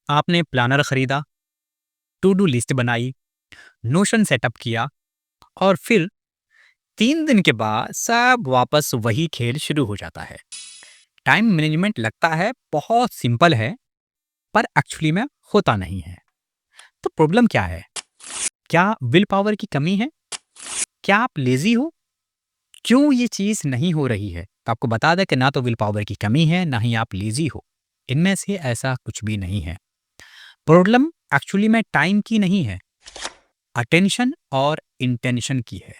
आपने प्लानर खरीदा, to do list बनाई, नोशन सेटअप किया और फिर 3 दिन के बाद सब वापस वही खेल शुरू हो जाता है। टाइम मैनेजमेंट लगता है बहुत सिंपल है, पर एक्चुअली में होता नहीं है। तो प्रॉब्लम क्या है? क्या विल पावर की कमी है? क्या आप लेज़ी हो? क्यों ये चीज़ नहीं हो रही है? तो आपको बता दें कि ना तो विल पावर की कमी है, ना ही आप लेज़ी हो। इनमें से ऐसा कुछ भी नहीं है। प्रॉब्लम एक्चुअली में टाइम की नहीं है, अटेंशन और इंटेंशन की है।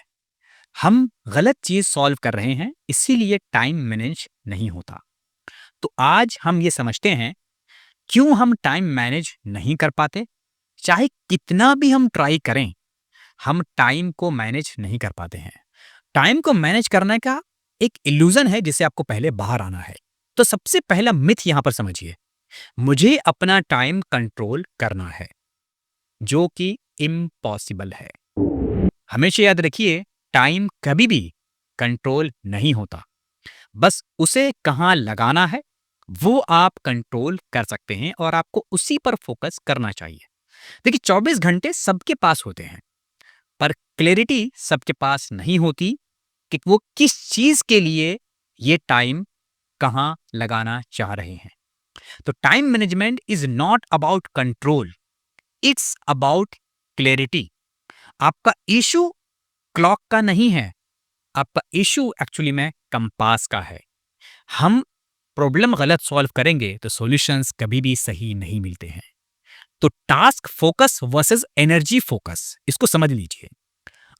हम गलत चीज़ सॉल्व कर रहे हैं, इसीलिए टाइम मैनेज नहीं होता। तो आज हम ये समझते हैं, क्यों हम टाइम मैनेज नहीं कर पाते? चाहे कितना भी हम ट्राई करें, हम टाइम को मैनेज नहीं कर पाते हैं। टाइम को मैनेज करने का एक इल्यूजन है जिससे आपको पहले बाहर आना है। तो सबसे पहला मिथ यहां पर समझिए, मुझे अपना टाइम कंट्रोल करना है, जो कि इम्पॉसिबल है। हमेशा याद रखिए, टाइम कभी भी कंट्रोल नहीं होता। बस उसे कहाँ लगाना है, वो आप कंट्रोल कर सकते हैं और आपको उसी पर फोकस करना चाहिए। देखिए, 24 घंटे सबके पास होते हैं, पर क्लैरिटी सबके पास नहीं होती कि वो किस चीज के लिए ये टाइम कहाँ लगाना चाह रहे हैं। तो time management is not about control, it's about clarity. आपका इशू क्लॉक का नहीं है, आपका इशू एक्चुअली में कंपास का है। हम प्रॉब्लम गलत सॉल्व करेंगे तो सॉल्यूशंस कभी भी सही नहीं मिलते हैं। तो task focus versus energy focus, इसको समझ लीजिए।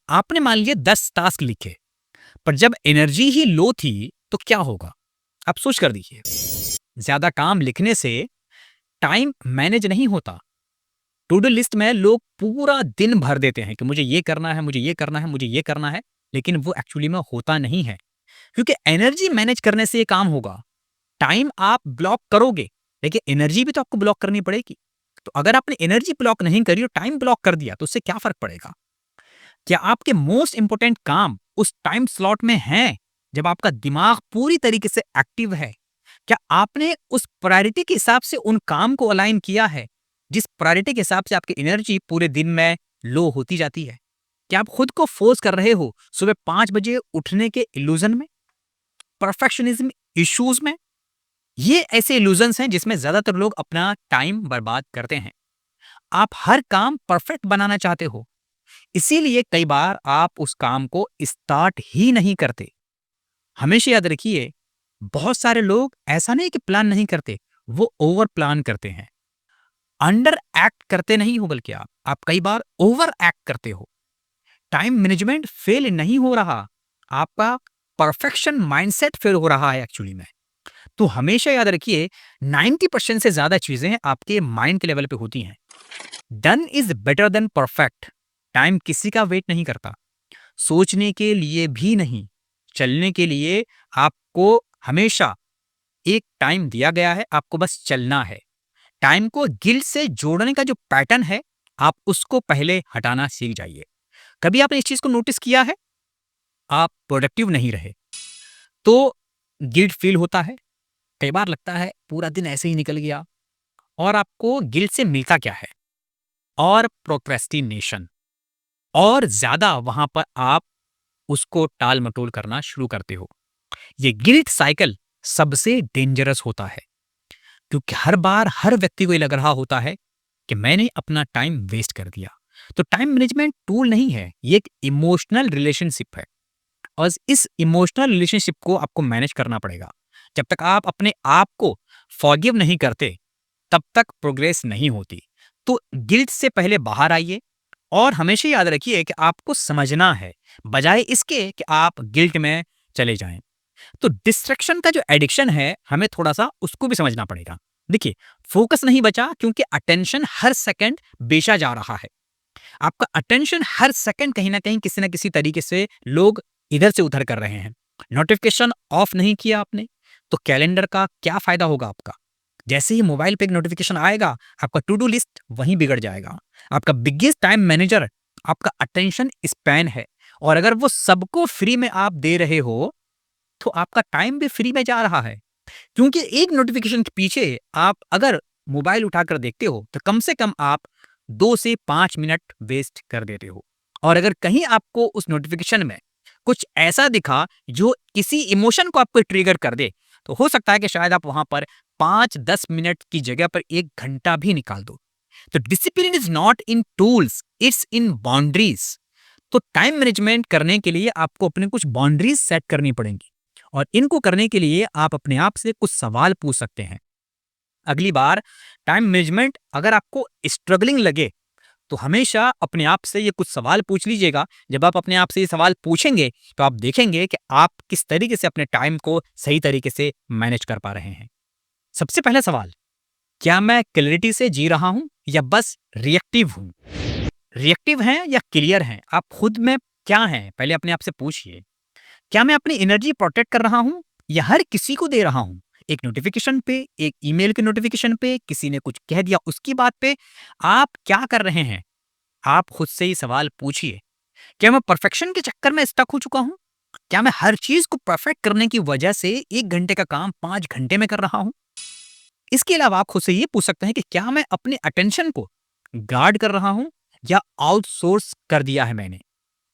आपने मान लिया 10 टास्क लिखे, पर जब एनर्जी ही लो थी तो क्या होगा? आप सोच कर देखिए। ज्यादा काम लिखने से टाइम मैनेज नहीं होता। टू डू लिस्ट में लोग पूरा दिन भर देते हैं कि मुझे ये करना है, मुझे ये करना है, मुझे ये करना है, लेकिन वो एक्चुअली में होता नहीं है। क्योंकि एनर्जी मैनेज करने से ये काम होगा। टाइम आप ब्लॉक करोगे, लेकिन एनर्जी भी तो आपको ब्लॉक करनी पड़ेगी। तो अगर आपने एनर्जी ब्लॉक नहीं करी और टाइम ब्लॉक कर दिया, तो उससे क्या फर्क पड़ेगा? क्या आपके मोस्ट इंपोर्टेंट काम उस टाइम स्लॉट में हैं, जब आपका दिमाग पूरी तरीके से एक्टिव है? क्या आपने उस प्रायोरिटी के हिसाब से उन काम को अलाइन किया है, जिस प्रायोरिटी के हिसाब से आपकी एनर्जी पूरे दिन में लो होती जाती है? क्या आप खुद को फोर्स कर रहे हो सुबह 5 बजे उठने के इल्यूजन में, परफेक्शनिज्म इश्यूज में? ये ऐसे इल्यूजन्स हैं जिसमें ज्यादातर लोग अपना टाइम बर्बाद करते हैं। आप हर काम परफेक्ट बनाना चाहते हो, इसीलिए कई बार आप उस काम को स्टार्ट ही नहीं करते। हमेशा याद रखिए, बहुत सारे लोग ऐसा नहीं कि प्लान नहीं करते, वो ओवर प्लान करते हैं। अंडर एक्ट करते नहीं हो, बल्कि आप कई बार ओवर एक्ट करते हो। टाइम मैनेजमेंट फेल नहीं हो रहा, आपका परफेक्शन माइंडसेट फेल हो रहा है एक्चुअली में। तो हमेशा याद रखिए, 90% से ज्यादा चीजें आपके माइंड के लेवल पे होती हैं। Done is better than perfect. Time किसी का वेट नहीं करता, सोचने के लिए भी नहीं, चलने के लिए आपको हमेशा एक टाइम दिया गया है, आपको बस चलना है। टाइम को गिल्ट से जोड़ने का जो पैटर्न है, आप उसको पहले हटाना सीख जाइए। कभी आपने इस चीज को नोटिस किया है? आप प्रोडक्टिव नहीं रहे तो गिल्ट फील होता है। कई बार लगता है पूरा दिन ऐसे ही निकल गया, और आपको गिल्ट से मिलता क्या है? और प्रोक्रेस्टिनेशन। और ज्यादा वहां पर आप उसको टाल मटोल करना शुरू करते हो। ये गिल्ट साइकिल सबसे डेंजरस होता है, क्योंकि हर बार हर व्यक्ति को ये लग रहा होता है कि मैंने अपना टाइम वेस्ट कर दिया। तो टाइम मैनेजमेंट टूल नहीं है, ये एक इमोशनल रिलेशनशिप है, और इस इमोशनल रिलेशनशिप को आपको मैनेज करना पड़ेगा। जब तक आप अपने आप को फॉरगिव नहीं करते, तब तक प्रोग्रेस नहीं होती। तो गिल्ट से पहले बाहर आइए, और हमेशा याद रखिए कि आपको समझना है, बजाय इसके कि आप गिल्ट में चले जाएं। तो डिस्ट्रैक्शन का जो एडिक्शन है, हमें थोड़ा-सा उसको भी समझना पड़ेगा। देखिए, फोकस नहीं बचा क्योंकि अटेंशन हर सेकंड बेचा जा रहा है। आपका अटेंशन हर सेकंड कहीं न कहीं किसी न किसी तरीके से लोग इधर से उधर कर रहे हैं। नोटिफ़िकेशन ऑफ नहीं किया आपने, तो कैलेंडर का क्या फ़ायदा होगा आपका? जैसे ही मोबाइल पे एक नोटिफ़िकेशन आएगा, आपका टू डू लिस्ट वहीं बिगड़ जाएगा। आपका बिगेस्ट टाइम मैनेजर आपका अटेंशन स्पैन है, और अगर वो सबको फ्री में आप दे रहे हो, तो आपका टाइम भी फ्री में जा रहा है। क्योंकि एक नोटिफिकेशन के पीछे आप अगर मोबाइल उठाकर देखते हो तो कम से कम आप 2 से 5 मिनट वेस्ट कर देते हो। और अगर कहीं आपको उस नोटिफ़िकेशन में कुछ ऐसा दिखा जो किसी इमोशन को आपको ट्रिगर कर दे, तो हो सकता है कि शायद आप वहाँ पर 5-10 मिनट की जगह पर 1 घंटा भी निकाल दो। तो discipline is not in tools, it's in boundaries. तो टाइम मैनेजमेंट करने के लिए आपको अपने कुछ बाउंड्रीज़ सेट करनी पड़ेंगी और इनको करने के लिए आप अपने आप से कुछ सवाल पूछ सकते हैं। अगली बार टाइम मैनेजमेंट अगर आपको स्ट्रगलिंग लगे तो हमेशा अपने आप से ये कुछ सवाल पूछ लीजिएगा। जब आप अपने आप से ये सवाल पूछेंगे तो आप देखेंगे कि आप किस तरीके से अपने टाइम को सही तरीके से मैनेज कर पा रहे हैं। सबसे पहला सवाल, क्या मैं क्लैरिटी से जी रहा हूं या बस रिएक्टिव हूं? रिएक्टिव हैं या क्लियर हैं? आप खुद में क्या हैं? पहले अपने आप से पूछिए। क्या मैं अपनी एनर्जी प्रोटेक्ट कर रहा हूं या हर किसी को दे रहा हूं? एक नोटिफिकेशन पे, एक ईमेल के नोटिफिकेशन पे, किसी ने कुछ कह दिया उसकी बात पे आप क्या कर रहे हैं? आप खुद से ही सवाल पूछिए। क्या मैं परफेक्शन के चक्कर में स्टक हो चुका हूं? क्या मैं हर चीज को परफेक्ट करने की वजह से 1 घंटे का काम 5 घंटे में कर रहा हूं? इसके अलावा आप खुद से ये पूछ सकते हैं कि क्या मैं अपने अटेंशन को गार्ड कर रहा हूं या आउटसोर्स कर दिया है मैंने?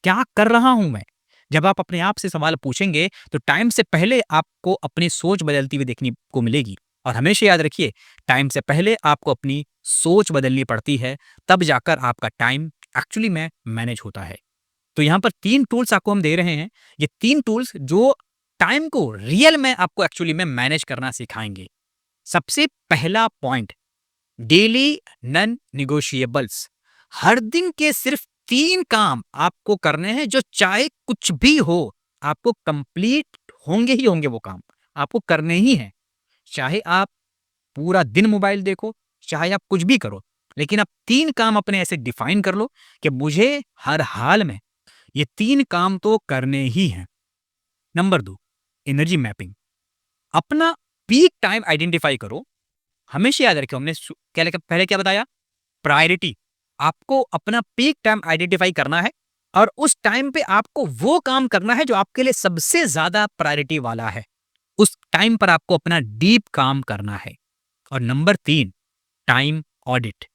क्या कर रहा हूं मैं? जब आप अपने आप से सवाल पूछेंगे तो टाइम से पहले आपको अपनी सोच बदलती हुई देखने को मिलेगी। और हमेशा याद रखिए, टाइम से पहले आपको अपनी सोच बदलनी पड़ती है, तब जाकर आपका टाइम एक्चुअली में मैनेज होता है। तो यहाँ पर 3 टूल्स आपको हम दे रहे हैं। ये 3 टूल्स जो टाइम को रियल में आपको एक्चुअली में मैनेज करना सिखाएंगे। सबसे पहला पॉइंट, डेली नॉन नेगोशिएबल्स। हर दिन के सिर्फ 3 काम आपको करने हैं जो चाहे कुछ भी हो, आपको कंप्लीट होंगे ही होंगे वो काम, आपको करने ही हैं। चाहे आप पूरा दिन मोबाइल देखो, चाहे आप कुछ भी करो, लेकिन आप 3 काम अपने ऐसे डिफाइन कर लो कि मुझे हर हाल में ये 3 काम तो करने ही हैं। Number 2, energy mapping. अपना पीक टाइम आइडेंटिफाई करो। हमेशा याद रखिए, हमने पहले क्या बताया? प्रायोरिटी। आपको अपना पीक टाइम आइडेंटिफाई करना है और उस टाइम पे आपको वो काम करना है जो आपके लिए सबसे ज्यादा प्रायोरिटी वाला है। उस टाइम पर आपको अपना डीप काम करना है। और नंबर 3, टाइम ऑडिट।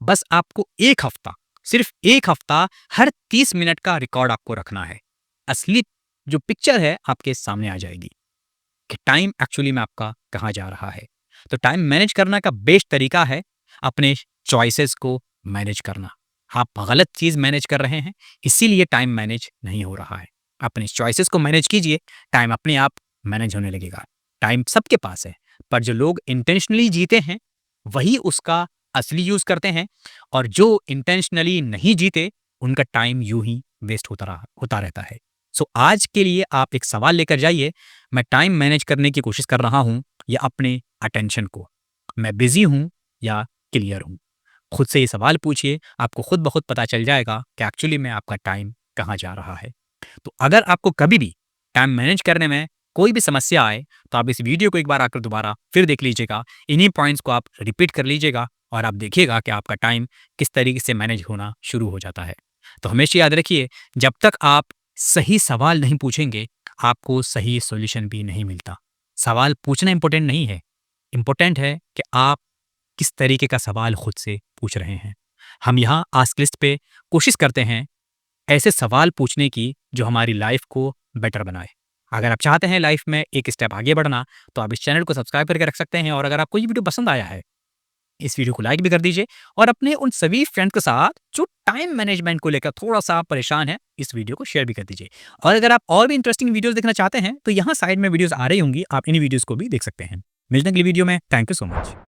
बस आपको 1 हफ्ता, सिर्फ 1 हफ्ता हर 30 मिनट का रिकॉर्ड आपको रखना है। असली जो पिक्चर है आपके सामने आ जाएगी कि टाइम एक्चुअली में आपका कहाँ जा रहा है। तो टाइम मैनेज करने का बेस्ट तरीका है अपने चॉइसेस को मैनेज करना। आप गलत चीज़ मैनेज कर रहे हैं, इसीलिए टाइम मैनेज नहीं हो रहा है। अपने चॉइसेस को मैनेज कीजिए, टाइम अपने आप मैनेज होने लगेगा। टाइम सबके पास है, पर जो लोग इंटेंशनली जीते हैं, वही उसका असली यूज़ करते हैं और जो इंटेंशनली नहीं जीते, उनका टाइम यूँ ही वेस्ट होता रहता है। सो आज के लिए आप एक सवाल लेकर जाइए, मैं टाइम मैनेज करने की कोशिश कर रहा हूँ या अपने अटेंशन को? मैं बिज़ी हूँ या क्लियर हूँ? खुद से ये सवाल पूछिए, आपको खुद ब खुद पता चल जाएगा कि एक्चुअली में आपका टाइम कहाँ जा रहा है। तो अगर आपको कभी भी टाइम मैनेज करने में कोई भी समस्या आए, तो आप इस वीडियो को एक बार आकर दोबारा फिर देख लीजिएगा। इन्हीं पॉइंट्स को आप रिपीट कर लीजिएगा और आप देखिएगा कि आपका टाइम किस तरीके से मैनेज होना शुरू हो जाता है। तो हमेशा याद रखिए, जब तक आप सही सवाल नहीं पूछेंगे, आपको सही सॉल्यूशन भी नहीं मिलता। सवाल पूछना इम्पोर्टेंट नहीं है, इम्पोर्टेंट है कि आप किस तरीके का सवाल खुद से पूछ रहे हैं। हम यहाँ आस्क लिस्ट पे कोशिश करते हैं ऐसे सवाल पूछने की जो हमारी लाइफ को बेटर बनाए। अगर आप चाहते हैं लाइफ में एक स्टेप आगे बढ़ना, तो आप इस चैनल को सब्सक्राइब करके रख सकते हैं। और अगर आपको ये वीडियो पसंद आया है, इस वीडियो को लाइक भी कर दीजिए और अपने उन सभी फ्रेंड्स के साथ जो टाइम मैनेजमेंट को लेकर थोड़ा-सा परेशान है, इस वीडियो को शेयर भी कर दीजिए। और अगर आप और भी इंटरेस्टिंग वीडियोज़ देखना चाहते हैं, तो यहाँ साइड में वीडियोज़ आ रही होंगी, आप इन वीडियोज़ को भी देख सकते हैं। मिलते हैं अगली वीडियो में। Thank you so much.